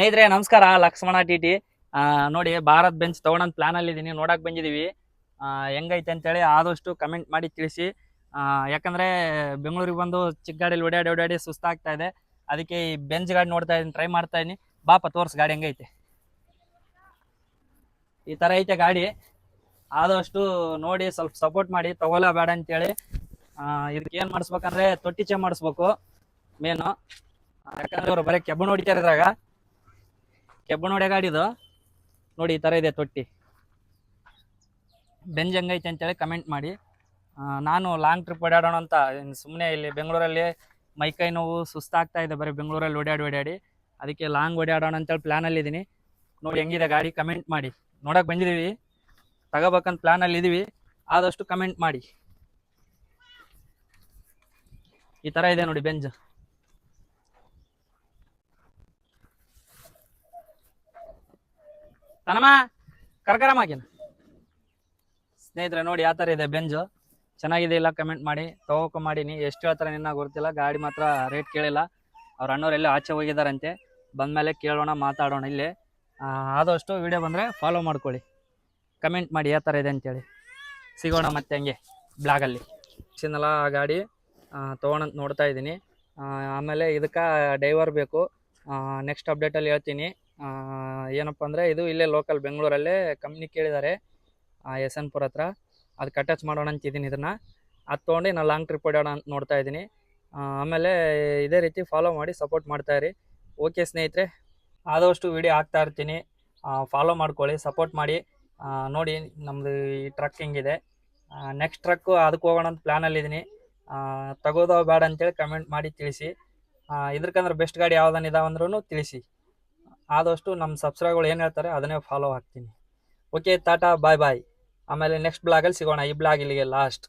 ಸ್ನೇಹಿತರೆ ನಮಸ್ಕಾರ. ಲಕ್ಷ್ಮಣ ಟಿ ನೋಡಿ, ಭಾರತ್ ಬೆಂಚ್ ತಗೊಳಂತ ಪ್ಲಾನ್ ಅಲ್ಲಿ ಇದೀನಿ. ನೋಡಕ್ ಬಂದಿದೀವಿ. ಹೆಂಗೈತೆ ಅಂತೇಳಿ ಆದಷ್ಟು ಕಮೆಂಟ್ ಮಾಡಿ ತಿಳಿಸಿ. ಯಾಕಂದ್ರೆ ಬೆಂಗಳೂರಿಗೆ ಬಂದು ಚಿಕ್ಕ ಗಾಡಿಯಲ್ಲಿ ಓಡಾಡಿ ಸುಸ್ತಾಗ್ತಾ ಇದೆ. ಅದಕ್ಕೆ ಈ ಬೆಂಚ್ ಗಾಡಿ ನೋಡ್ತಾ ಇದೀನಿ, ಟ್ರೈ ಮಾಡ್ತಾ ಇದೀನಿ. ಬಾಪ ತೋರ್ಸ್ ಗಾಡಿ ಹೆಂಗೈತೆ. ಈ ತರ ಐತೆ ಗಾಡಿ. ಆದಷ್ಟು ನೋಡಿ ಸ್ವಲ್ಪ ಸಪೋರ್ಟ್ ಮಾಡಿ, ತಗೋಲ ಬೇಡ ಅಂತೇಳಿ. ಇದಕ್ಕೆ ಏನ್ ಮಾಡಿಸ್ಬೇಕಂದ್ರೆ ತೊಟ್ಟಿ ಚೇಂಜ್ ಮಾಡಿಸ್ಬೇಕು ಮೇನು. ಯಾಕಂದ್ರೆ ಅವ್ರು ಬರೀ ಕೆಬ್ಬಣ ಹೊಡಿತಾರೆ ಇದ್ರಾಗ. ಕೆಬ್ಬಣ ಹೊಡೆ ಗಾಡಿದು ನೋಡಿ, ಈ ತರ ಇದೆ ತೊಟ್ಟಿ. ಬೆಂಜ್ ಹೆಂಗೈತೆ ಅಂತೇಳಿ ಕಮೆಂಟ್ ಮಾಡಿ. ನಾನು ಲಾಂಗ್ ಟ್ರಿಪ್ ಓಡಾಡೋಣ ಅಂತ ಸುಮ್ಮನೆ ಇಲ್ಲಿ ಬೆಂಗಳೂರಲ್ಲಿ ಮೈಕೈ ನೋವು ಸುಸ್ತಾಗ್ತಾ ಇದೆ, ಬರೀ ಬೆಂಗಳೂರಲ್ಲಿ ಓಡಾಡಿ. ಅದಕ್ಕೆ ಲಾಂಗ್ ಓಡಾಡೋಣ ಅಂತೇಳಿ ಪ್ಲಾನಲ್ಲಿ ಇದ್ದೀನಿ. ನೋಡಿ ಹೆಂಗಿದೆ ಗಾಡಿ, ಕಮೆಂಟ್ ಮಾಡಿ. ನೋಡಕ್ ಬಂದಿದ್ದೀವಿ, ತಗೋಬೇಕಂತ ಪ್ಲಾನಲ್ಲಿ ಇದೀವಿ. ಆದಷ್ಟು ಕಮೆಂಟ್ ಮಾಡಿ. ಈ ತರ ಇದೆ ನೋಡಿ ಬೆಂಜ್. ತನಮ ಕರ್ಕರಮಾಗಿನ ಸ್ನೇಹಿತರೆ ನೋಡಿ, ಯಾವ ತರ ಇದೆ ಬೆಂಜು. ಚೆನ್ನಾಗಿದೆ ಇಲ್ಲ ಕಮೆಂಟ್ ಮಾಡಿ. ತಗೋಕ ಮಾಡೀನಿ, ಎಷ್ಟು ಹೇಳ್ತಾರೆ ನಿನ್ನ ಗೊತ್ತಿಲ್ಲ. ಗಾಡಿ ಮಾತ್ರ ರೇಟ್ ಕೇಳಿಲ್ಲ. ಅವ್ರ ಅಣ್ಣವ್ರು ಎಲ್ಲ ಆಚೆ ಹೋಗಿದಾರಂತೆ. ಬಂದ್ಮೇಲೆ ಕೇಳೋಣ, ಮಾತಾಡೋಣ ಇಲ್ಲೇ. ಆದಷ್ಟು ವಿಡಿಯೋ ಬಂದರೆ ಫಾಲೋ ಮಾಡ್ಕೊಳ್ಳಿ, ಕಮೆಂಟ್ ಮಾಡಿ ಯಾವ ಥರ ಇದೆ ಅಂತೇಳಿ. ಸಿಗೋಣ ಮತ್ತೆ ಹಂಗೆ ಬ್ಲಾಗಲ್ಲಿ. ಚಿನ್ನಲ್ಲ ಗಾಡಿ ತೊಗೊಳಂತ ನೋಡ್ತಾ ಇದ್ದೀನಿ. ಆಮೇಲೆ ಇದಕ್ಕೆ ಡೈವರ್ ಬೇಕು. ನೆಕ್ಸ್ಟ್ ಅಪ್ಡೇಟಲ್ಲಿ ಹೇಳ್ತೀನಿ. ಏನಪ್ಪ ಅಂದರೆ ಇದು ಇಲ್ಲೇ ಲೋಕಲ್ ಬೆಂಗಳೂರಲ್ಲೇ ಕಂಪ್ನಿ ಕೇಳಿದ್ದಾರೆ, ಎಸ್ ಎನ್ ಪುರ ಹತ್ರ. ಅದಕ್ಕೆ ಅಟ್ಯಾಚ್ ಮಾಡೋಣ ಅಂತಿದ್ದೀನಿ. ಇದನ್ನು ಅದು ತೊಗೊಂಡು ನಾನು ಲಾಂಗ್ ಟ್ರಿಪ್ ಓಡೋಣ ಅಂತ ನೋಡ್ತಾ ಇದ್ದೀನಿ. ಆಮೇಲೆ ಇದೇ ರೀತಿ ಫಾಲೋ ಮಾಡಿ ಸಪೋರ್ಟ್ ಮಾಡ್ತಾಯಿರಿ. ಓಕೆ ಸ್ನೇಹಿತರೆ, ಆದಷ್ಟು ವಿಡಿಯೋ ಹಾಕ್ತಾ ಇರ್ತೀನಿ, ಫಾಲೋ ಮಾಡ್ಕೊಳ್ಳಿ, ಸಪೋರ್ಟ್ ಮಾಡಿ. ನೋಡಿ ನಮ್ಮದು ಈ ಟ್ರಕ್ ಹೆಂಗಿದೆ. ನೆಕ್ಸ್ಟ್ ಟ್ರಕ್ಕು ಅದಕ್ಕೆ ಹೋಗೋಣ ಅಂತ ಪ್ಲ್ಯಾನಲ್ಲಿದ್ದೀನಿ. ತಗೋದೋ ಬೇಡ ಅಂತೇಳಿ ಕಮೆಂಟ್ ಮಾಡಿ ತಿಳಿಸಿ. ಇದಕ್ಕಂದ್ರೆ ಬೆಸ್ಟ್ ಗಾಡಿ ಯಾವುದನ್ನ ಇದಾವಂದ್ರೂ ತಿಳಿಸಿ. ಆದಷ್ಟು ನಮ್ಮ ಸಬ್ಸ್ಕ್ರೈಬರ್ಗಳು ಏನು ಹೇಳ್ತಾರೆ ಅದನ್ನೇ ಫಾಲೋ ಆಗ್ತೀನಿ. ಓಕೆ, ಟಾಟಾ, ಬಾಯ್ ಬಾಯ್. ಆಮೇಲೆ ನೆಕ್ಸ್ಟ್ ಬ್ಲಾಗಲ್ಲಿ ಸಿಗೋಣ. ಈ ಬ್ಲಾಗ್ ಇಲ್ಲಿಗೆ ಲಾಸ್ಟ್.